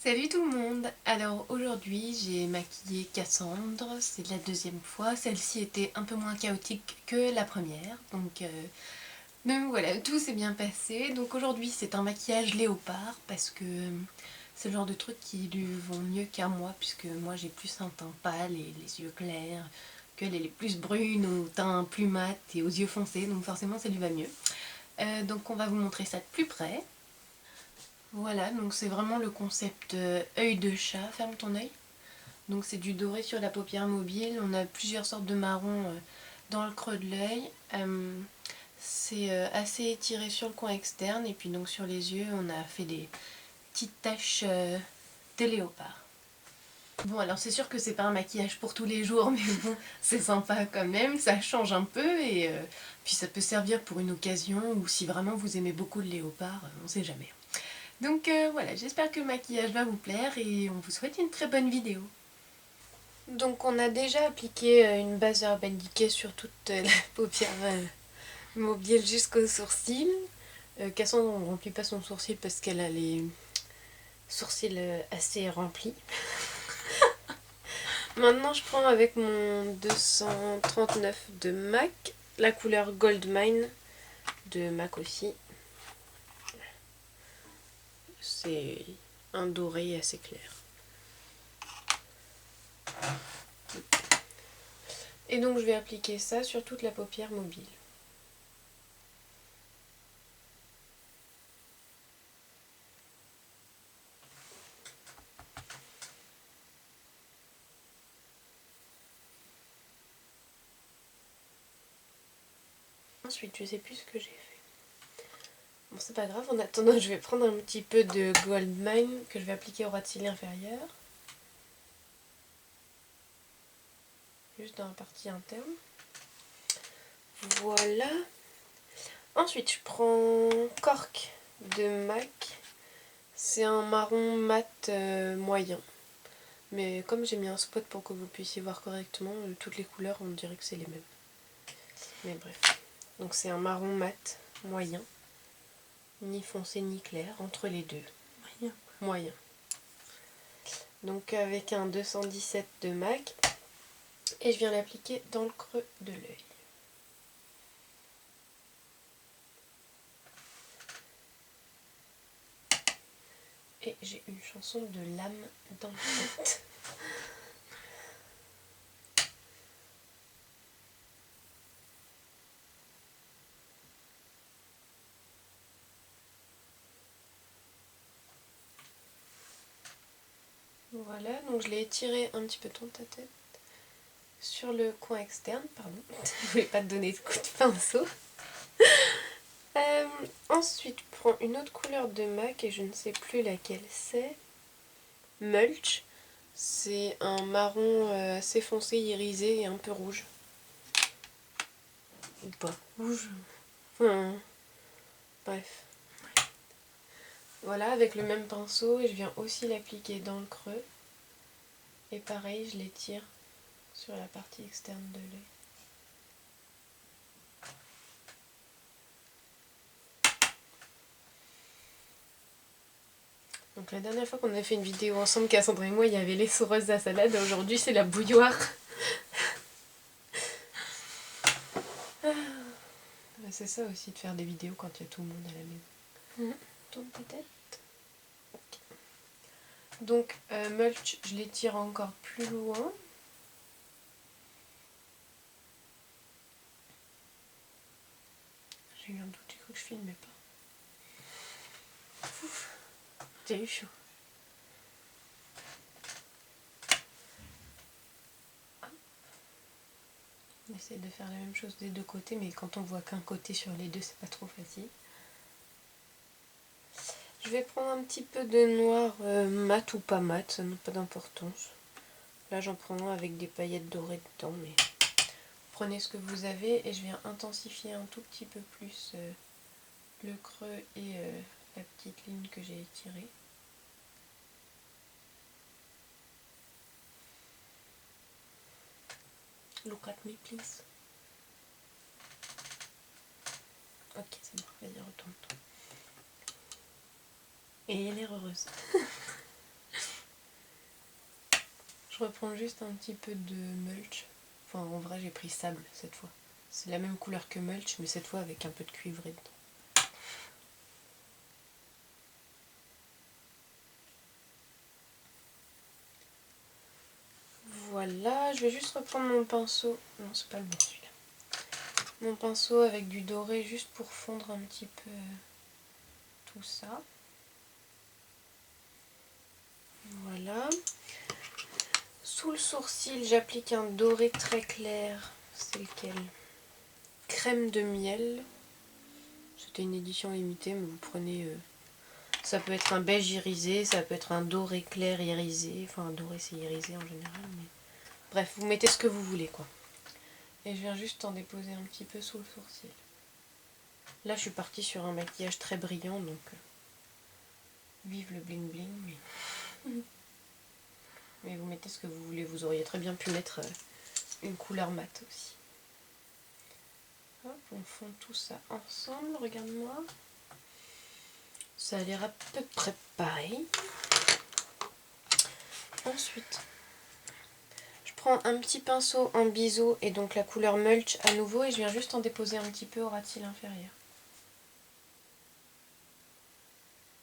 Salut tout le monde. Alors aujourd'hui j'ai maquillé Cassandre, c'est la deuxième fois. Celle-ci était un peu moins chaotique que la première, donc voilà, tout s'est bien passé. Donc aujourd'hui c'est un maquillage léopard parce que c'est le genre de truc qui lui vont mieux qu'à moi, puisque moi j'ai plus un teint pâle et les yeux clairs, qu'elle elle est plus brune, au teint plus mat et aux yeux foncés, donc forcément ça lui va mieux. Donc on va vous montrer ça de plus près. Voilà, donc c'est vraiment le concept œil de chat, ferme ton œil. Donc c'est du doré sur la paupière mobile, on a plusieurs sortes de marrons dans le creux de l'œil. C'est assez étiré sur le coin externe et puis donc sur les yeux on a fait des petites taches de léopard. Bon alors c'est sûr que c'est pas un maquillage pour tous les jours mais bon c'est sympa quand même, ça change un peu et puis ça peut servir pour une occasion ou si vraiment vous aimez beaucoup le léopard, on sait jamais. Donc voilà, j'espère que le maquillage va vous plaire et on vous souhaite une très bonne vidéo. Donc on a déjà appliqué une base Urban Decay sur toute la paupière mobile jusqu'aux sourcils. Cassandre ne remplit pas son sourcil parce qu'elle a les sourcils assez remplis. Maintenant je prends avec mon 239 de MAC, la couleur Gold Mine de MAC aussi. C'est un doré assez clair. Et donc je vais appliquer ça sur toute la paupière mobile. Ensuite, je sais plus ce que j'ai fait. Bon, c'est pas grave, en attendant, je vais prendre un petit peu de Gold Mine que je vais appliquer au ras de cils inférieur. Juste dans la partie interne. Voilà. Ensuite, je prends Cork de MAC. C'est un marron mat moyen. Mais comme j'ai mis un spot pour que vous puissiez voir correctement, toutes les couleurs, on dirait que c'est les mêmes. Mais bref. Donc c'est un marron mat moyen. Ni foncé ni clair, entre les deux. Moyen. Moyen. Donc avec un 217 de MAC. Et je viens l'appliquer dans le creux de l'œil. Et j'ai une chanson de l'âme dans la tête. Voilà, donc je l'ai étiré un petit peu dans ta tête. Sur le coin externe, pardon. Je voulais pas te donner de coup de pinceau. Ensuite, je prends une autre couleur de MAC et je ne sais plus laquelle c'est. Mulch. C'est un marron assez foncé, irisé et un peu rouge. Ou pas. Rouge. Enfin, bref. Voilà, avec le même pinceau, et je viens aussi l'appliquer dans le creux. Et pareil, je l'étire sur la partie externe de l'œil. Donc la dernière fois qu'on a fait une vidéo ensemble, Cassandre et moi, il y avait les soureuses à salade. Aujourd'hui, c'est la bouilloire. C'est ça aussi de faire des vidéos quand il y a tout le monde à la maison. Tourne peut-être. Donc mulch, je l'étire encore plus loin. J'ai eu un doute, j'ai cru que je filmais pas. J'ai eu chaud. On essaie de faire la même chose des deux côtés, mais quand on voit qu'un côté sur les deux, c'est pas trop facile. Je vais prendre un petit peu de noir mat ou pas mat, ça n'a pas d'importance. Là j'en prends un avec des paillettes dorées dedans, mais prenez ce que vous avez et je viens intensifier un tout petit peu plus le creux et la petite ligne que j'ai étirée. Look at me please. Ok, c'est bon, vas-y retourne-toi. Et elle est heureuse. Je reprends juste un petit peu de mulch. Enfin, en vrai, j'ai pris sable cette fois. C'est la même couleur que mulch, mais cette fois avec un peu de cuivré dedans. Voilà, je vais juste reprendre mon pinceau. Non, c'est pas le bon celui-là. Mon pinceau avec du doré juste pour fondre un petit peu tout ça. Voilà. Sous le sourcil, j'applique un doré très clair. C'est lequel? Crème de miel. C'était une édition limitée, mais vous prenez... ça peut être un beige irisé, ça peut être un doré clair irisé. Enfin, un doré c'est irisé en général, mais... Bref, vous mettez ce que vous voulez, quoi. Et je viens juste en déposer un petit peu sous le sourcil. Là, je suis partie sur un maquillage très brillant, donc... vive le bling bling, mais... mais vous mettez ce que vous voulez. Vous auriez très bien pu mettre une couleur mate aussi. Hop, on fond tout ça ensemble, regarde-moi. Ça a l'air à peu près pareil. Ensuite, je prends un petit pinceau en biseau et donc la couleur mulch à nouveau et je viens juste en déposer un petit peu au ras de cils inférieur.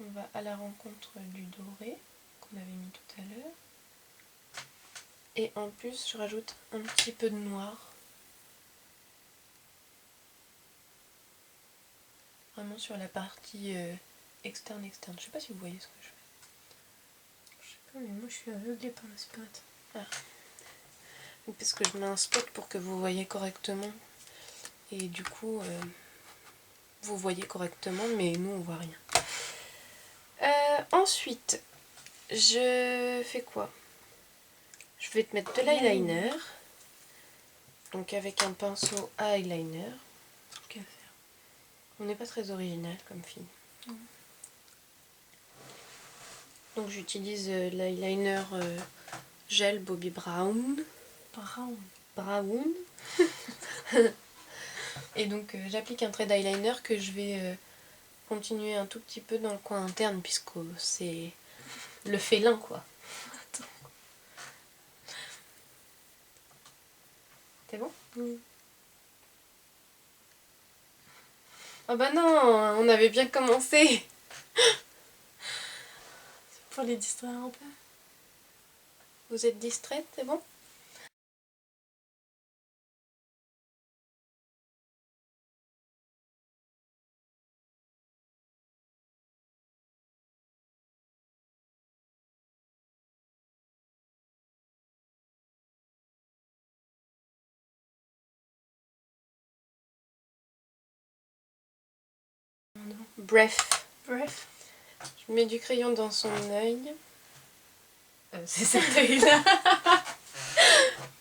On va à la rencontre du doré qu'on avait mis tout à l'heure. Et en plus, je rajoute un petit peu de noir. Vraiment sur la partie externe. Je sais pas si vous voyez ce que je fais. Je sais pas, mais moi je suis aveuglée par le spot. Ah. Parce que je mets un spot pour que vous voyez correctement. Et du coup, vous voyez correctement, mais nous on voit rien. Ensuite, je fais quoi? Je vais te mettre de l'eyeliner. Donc avec un pinceau à eyeliner. Qu'à faire? On n'est pas très original comme fille. Donc j'utilise l'eyeliner gel Bobbi Brown. Brown. Et donc j'applique un trait d'eyeliner que je vais continuer un tout petit peu dans le coin interne puisque c'est le félin quoi. Attends. C'est bon? Oui. Oh bah non, on avait bien commencé. C'est pour les distraire un peu. Vous êtes distraite, c'est bon? Bref. Je mets du crayon dans son œil. C'est cet œil-là.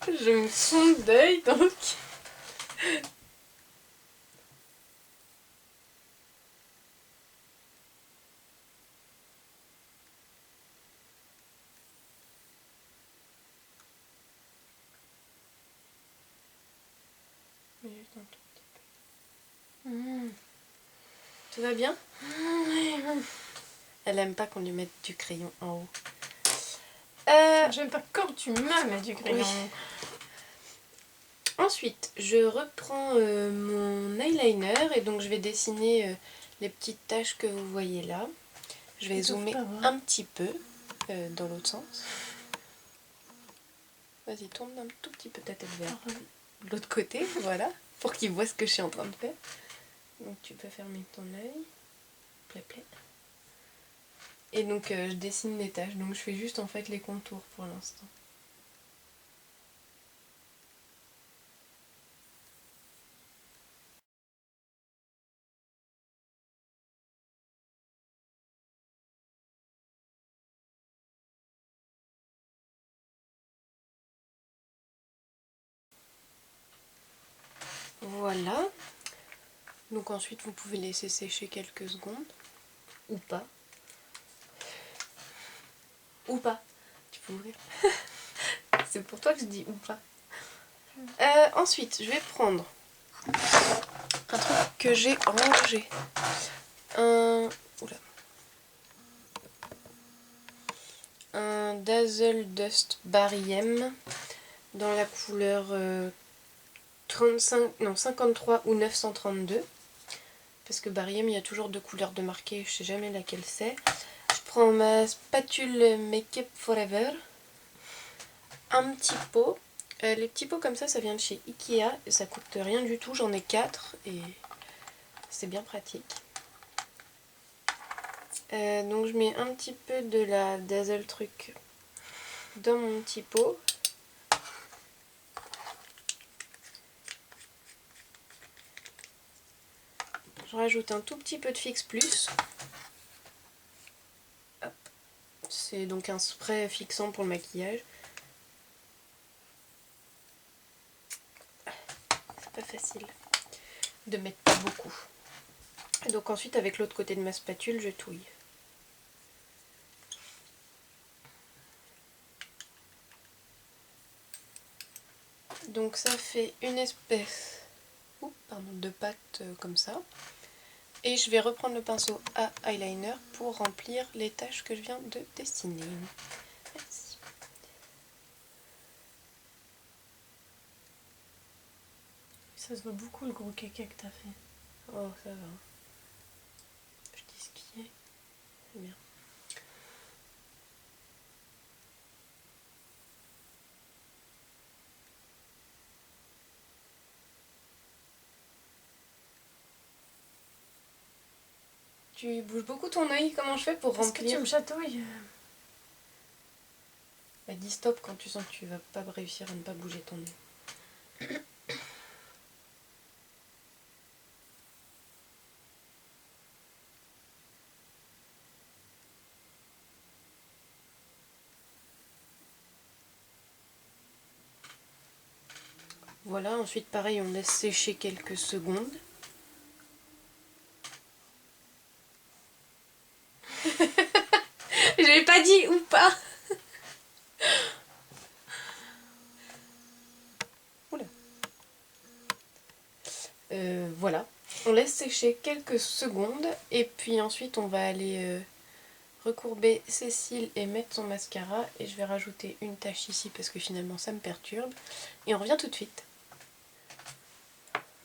Je me sonde d'œil donc. Mais juste un tout petit peu. Tout va bien? Elle aime pas qu'on lui mette du crayon en haut. J'aime pas quand tu me mets du crayon. Oui. Ensuite, je reprends mon eyeliner et donc je vais dessiner les petites taches que vous voyez là. Je vais zoomer un petit peu dans l'autre sens. Vas-y, tourne un tout petit peu ta tête vers l'autre côté, voilà, pour qu'il voit ce que je suis en train de faire. Donc tu peux fermer ton œil. Play. Et donc je dessine les taches, donc je fais juste en fait les contours pour l'instant. Voilà. Donc ensuite vous pouvez laisser sécher quelques secondes. Ou pas. Ou pas. Tu peux ouvrir. C'est pour toi que je dis ou pas. Ensuite, je vais prendre un truc que j'ai rangé. Oula. un Dazzle Dust Barry M dans la couleur 53 ou 932. Parce que Barry M, il y a toujours 2 couleurs de marqué, je sais jamais laquelle c'est. Je prends ma spatule Make Up Forever. Un petit pot. Les petits pots comme ça vient de chez Ikea et ça coûte rien du tout. J'en ai 4 et c'est bien pratique. Donc je mets un petit peu de la Dazzle Truc dans mon petit pot. Je rajoute un tout petit peu de Fix Plus. C'est donc un spray fixant pour le maquillage. C'est pas facile de mettre pas beaucoup. Et donc ensuite avec l'autre côté de ma spatule, je touille. Donc ça fait une espèce de pâte comme ça. Et je vais reprendre le pinceau à eyeliner pour remplir les taches que je viens de dessiner. Merci. Ça se voit beaucoup le gros caca que t'as fait. Oh, ça va. Je dis ce qui est. C'est bien. Tu bouges beaucoup ton œil, comment je fais pour remplir? Est-ce que tu me chatouilles? Bah, dis stop quand tu sens que tu vas pas réussir à ne pas bouger ton œil. Voilà, ensuite pareil, on laisse sécher quelques secondes. J'avais pas dit ou pas. Oula. Voilà, on laisse sécher quelques secondes et puis ensuite on va aller recourber ses cils et mettre son mascara. Et je vais rajouter une tache ici parce que finalement ça me perturbe. Et on revient tout de suite.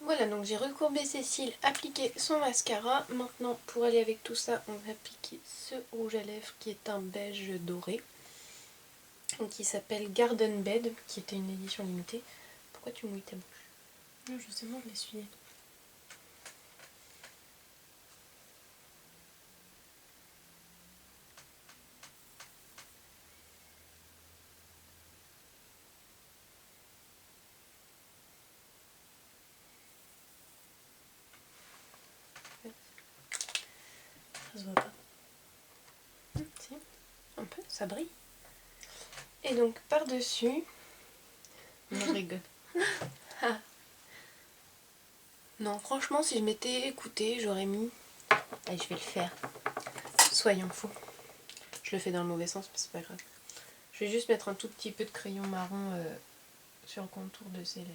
Voilà, donc j'ai recourbé ses cils, appliqué son mascara. Maintenant, pour aller avec tout ça, on va appliquer ce rouge à lèvres qui est un beige doré. Donc, qui s'appelle Garden Bed, qui était une édition limitée. Pourquoi tu mouilles ta bouche? Non, justement, je l'essuyer. Ça se voit pas. Si, un peu, ça brille. Et donc par-dessus, non, je rigole. Ah. Non, franchement, si je m'étais écoutée, j'aurais mis... Allez, je vais le faire. Soyons fous. Je le fais dans le mauvais sens, mais c'est pas grave. Je vais juste mettre un tout petit peu de crayon marron sur le contour de ses lèvres.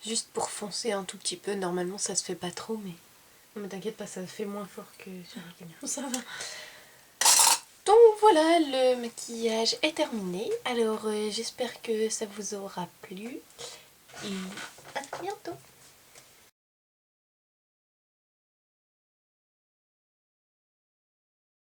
Juste pour foncer un tout petit peu, normalement ça se fait pas trop, mais... Non mais t'inquiète pas, ça fait moins fort que sur la caméra. Ça va. Donc voilà, le maquillage est terminé. Alors j'espère que ça vous aura plu. Et à très bientôt.